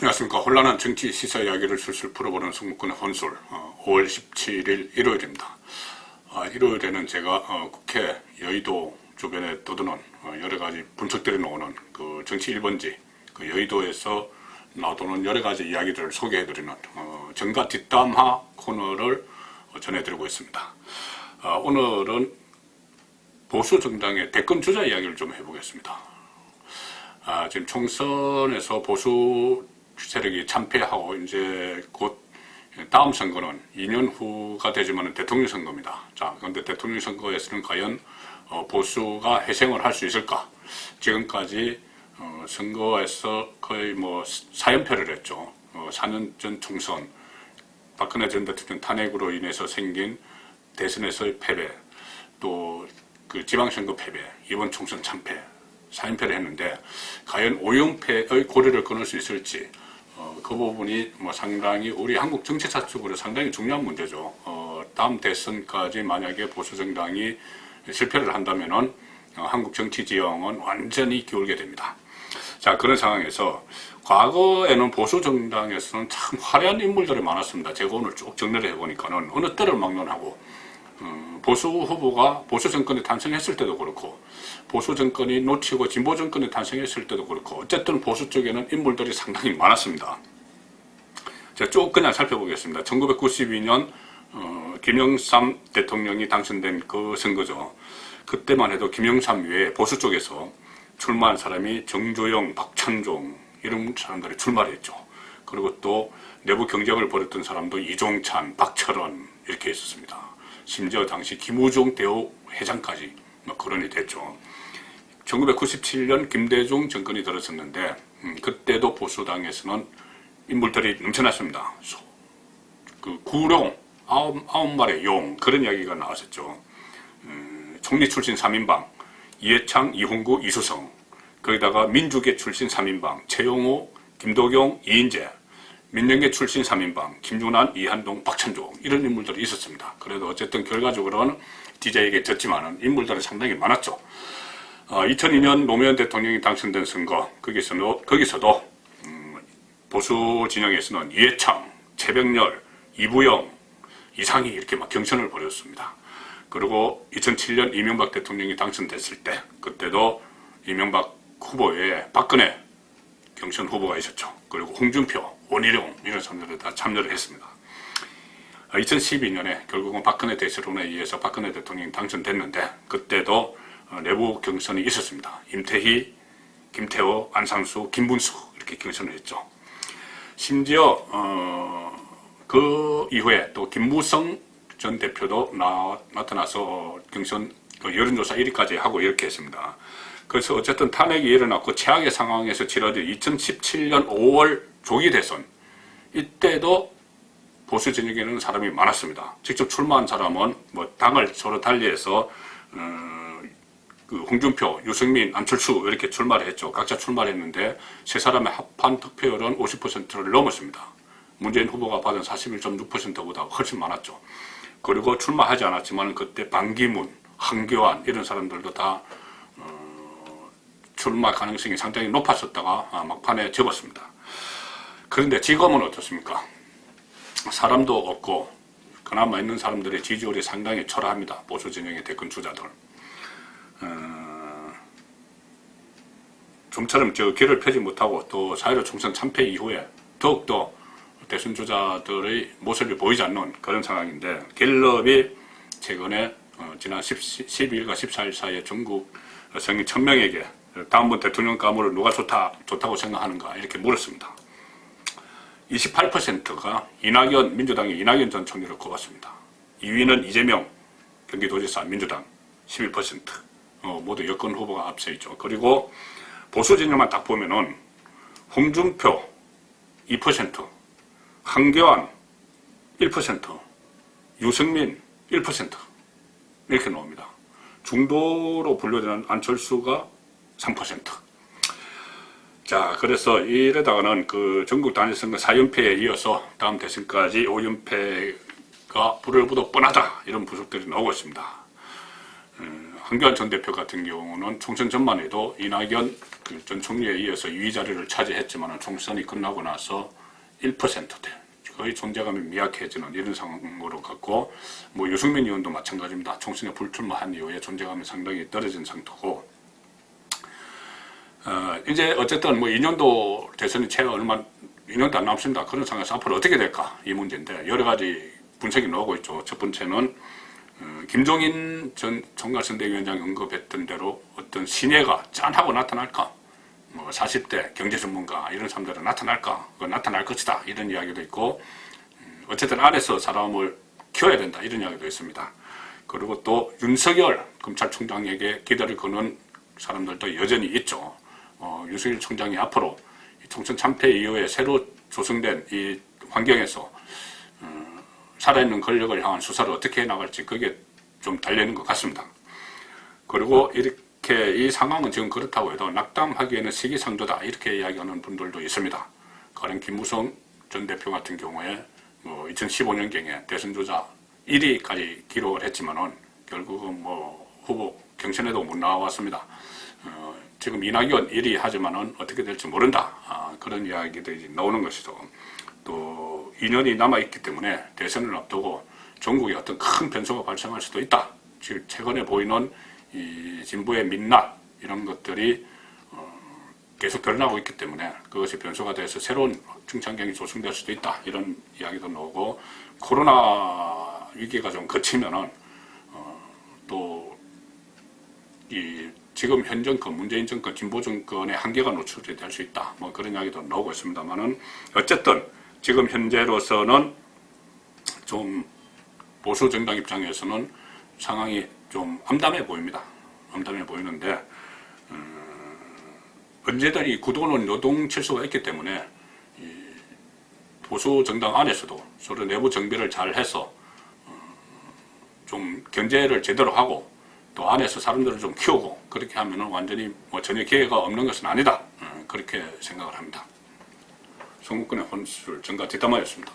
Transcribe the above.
안녕하십니까. 혼란한 정치 시사 이야기를 술술 풀어보는 승무꾼의 혼술 5월 17일 일요일입니다. 일요일에는 제가 국회 여의도 주변에 떠드는 여러가지 분석들이 나오는 그 정치 1번지 그 여의도에서 나오는 여러가지 이야기들을 소개해드리는 정가 뒷담화 코너를 전해드리고 있습니다. 오늘은 보수 정당의 대권 주자 이야기를 좀 해보겠습니다. 지금 총선에서 보수 세력이 참패하고 이제 곧 다음 선거는 2년 후가 되지만 대통령 선거입니다. 자, 그런데 대통령 선거에서는 과연 보수가 회생을 할 수 있을까? 지금까지 선거에서 거의 뭐 4연패를 했죠. 4년 전 총선, 박근혜 전 대통령 탄핵으로 인해서 생긴 대선에서의 패배, 또 그 지방선거 패배, 이번 총선 참패, 4연패를 했는데 과연 5연패의 고리를 끊을 수 있을지 그 부분이 뭐 상당히 우리 한국 정치사 쪽으로 상당히 중요한 문제죠. 다음 대선까지 만약에 보수정당이 실패를 한다면은 한국 정치 지형은 완전히 기울게 됩니다. 자, 그런 상황에서 과거에는 보수정당에서는 참 화려한 인물들이 많았습니다. 제가 오늘 쭉 정리를 해보니까는 어느 때를 막론하고 보수 후보가 보수 정권이 탄생했을 때도 그렇고 보수 정권이 놓치고 진보 정권이 탄생했을 때도 그렇고 어쨌든 보수 쪽에는 인물들이 상당히 많았습니다. 제가 쭉 그냥 살펴보겠습니다. 1992년 김영삼 대통령이 당선된 그 선거죠. 그때만 해도 김영삼 외에 보수 쪽에서 출마한 사람이 정조영, 박찬종 이런 사람들이 출마를 했죠. 그리고 또 내부 경쟁을 벌였던 사람도 이종찬, 박철원 이렇게 있었습니다. 심지어 당시 김우중 대우 회장까지 거론이 됐죠. 1997년 김대중 정권이 들어섰는데 그때도 보수당에서는 인물들이 넘쳐났습니다. 그 구룡, 아홉 마리의 용 그런 이야기가 나왔었죠. 총리 출신 3인방 이해창, 이홍구, 이수성, 거기다가 민주계 출신 3인방 최용호, 김도경, 이인재, 민정계 출신 3인방 김준환, 이한동, 박찬종 이런 인물들이 있었습니다. 그래도 어쨌든 결과적으로는 DJ에게 졌지만 인물들은 상당히 많았죠. 2002년 노무현 대통령이 당선된 선거 거기서도 보수 진영에서는 이해창, 최병렬, 이부영, 이상희 이렇게 막 경선을 벌였습니다. 그리고 2007년 이명박 대통령이 당선됐을 때 그때도 이명박 후보에 박근혜 경선 후보가 있었죠. 그리고 홍준표, 원희룡 이런 사람들이 다 참여를 했습니다. 2012년에 결국은 박근혜 대세론에 의해서 박근혜 대통령이 당선됐는데 그때도 내부 경선이 있었습니다. 임태희, 김태호, 안상수, 김문수 이렇게 경선을 했죠. 심지어 그 이후에 또 김무성 전 대표도 나타나서 경선 여론조사 1위까지 하고 이렇게 했습니다. 그래서 어쨌든 탄핵이 일어났고 최악의 상황에서 치러진 2017년 5월 조기 대선 이때도 보수 진영에는 사람이 많았습니다. 직접 출마한 사람은 뭐 당을 서로 달리해서 그 홍준표, 유승민, 안철수 이렇게 출마를 했죠. 각자 출마를 했는데 세 사람의 합한 득표율은 50%를 넘었습니다. 문재인 후보가 받은 41.6%보다 훨씬 많았죠. 그리고 출마하지 않았지만 그때 반기문, 한교안 이런 사람들도 다 출마 가능성이 상당히 높았었다가 막판에 접었습니다. 그런데 지금은 어떻습니까? 사람도 없고 그나마 있는 사람들의 지지율이 상당히 초라합니다. 보수 진영의 대권 주자들. 좀처럼 길을 펴지 못하고 또 4.15 총선 참패 이후에 더욱더 대선 주자들의 모습이 보이지 않는 그런 상황인데 갤럽이 최근에 지난 12일과 14일 사이에 전국 성인 1000명에게 다음번 대통령 가물을 누가 좋다고 생각하는가 이렇게 물었습니다. 28%가 민주당의 이낙연 전 총리를 꼽았습니다. 2위는 이재명 경기도지사 민주당 11%. 모두 여권 후보가 앞서 있죠. 그리고 보수 진영만 딱 보면은 홍준표 2%, 한교안 1%, 유승민 1% 이렇게 나옵니다. 중도로 분류되는 안철수가 3%. 자, 그래서 이러다가는 그 전국 단일선거 4연패에 이어서 다음 대선까지 5연패가 불을 보듯 뻔하다 이런 분석들이 나오고 있습니다. 한교안 전 대표 같은 경우는 총선 전만 해도 이낙연 전 총리에 이어서 2위 자리를 차지했지만 총선이 끝나고 나서 1%대 거의 존재감이 미약해지는 이런 상황으로 갔고, 뭐 유승민 의원도 마찬가지입니다. 총선에 불출마한 이후에 존재감이 상당히 떨어진 상태고, 이제 어쨌든 뭐 2년도 대선이 채 2년도 안 남습니다. 그런 상황에서 앞으로 어떻게 될까 이 문제인데 여러 가지 분석이 나오고 있죠. 첫 번째는 김종인 전 총괄선대위원장이 언급했던 대로 어떤 신예가 짠하고 나타날까, 뭐 40대 경제 전문가 이런 사람들은 나타날까, 나타날 것이다 이런 이야기도 있고, 어쨌든 안에서 사람을 키워야 된다 이런 이야기도 있습니다. 그리고 또 윤석열 검찰총장에게 기대를 거는 사람들도 여전히 있죠. 윤석열 총장이 앞으로 총선 참패 이후에 새로 조성된 이 환경에서 살아있는 권력을 향한 수사를 어떻게 해나갈지 그게 좀 달려있는 것 같습니다. 그리고 이렇게 이 상황은 지금 그렇다고 해도 낙담하기에는 시기상조다 이렇게 이야기하는 분들도 있습니다. 가령 김무성 전 대표 같은 경우에 뭐 2015년경에 대선주자 1위까지 기록을 했지만은 결국은 뭐 후보 경선에도 못 나왔습니다. 지금 이낙연 1위 하지만은 어떻게 될지 모른다. 그런 이야기들이 나오는 것이죠. 또 2년이 남아있기 때문에 대선을 앞두고 전국에 어떤 큰 변수가 발생할 수도 있다. 지금 최근에 보이는 이 진보의 민낯 이런 것들이 계속 드러나고 있기 때문에 그것이 변수가 돼서 새로운 중창경이 조성될 수도 있다. 이런 이야기도 나오고, 코로나 위기가 좀 거치면은 또 이 지금 현 정권, 문재인 정권, 진보 정권의 한계가 노출이 될 수 있다. 뭐 그런 이야기도 나오고 있습니다만은 어쨌든 지금 현재로서는 좀 보수 정당 입장에서는 상황이 좀 암담해 보입니다. 암담해 보이는데 언제든 이 구도는 요동칠 수가 있기 때문에 이 보수 정당 안에서도 서로 내부 정비를 잘 해서 좀 견제를 제대로 하고 또 안에서 사람들을 좀 키우고 그렇게 하면은 완전히 뭐 전혀 기회가 없는 것은 아니다. 그렇게 생각을 합니다. 송국근의 혼술 정가 뒷담화였습니다.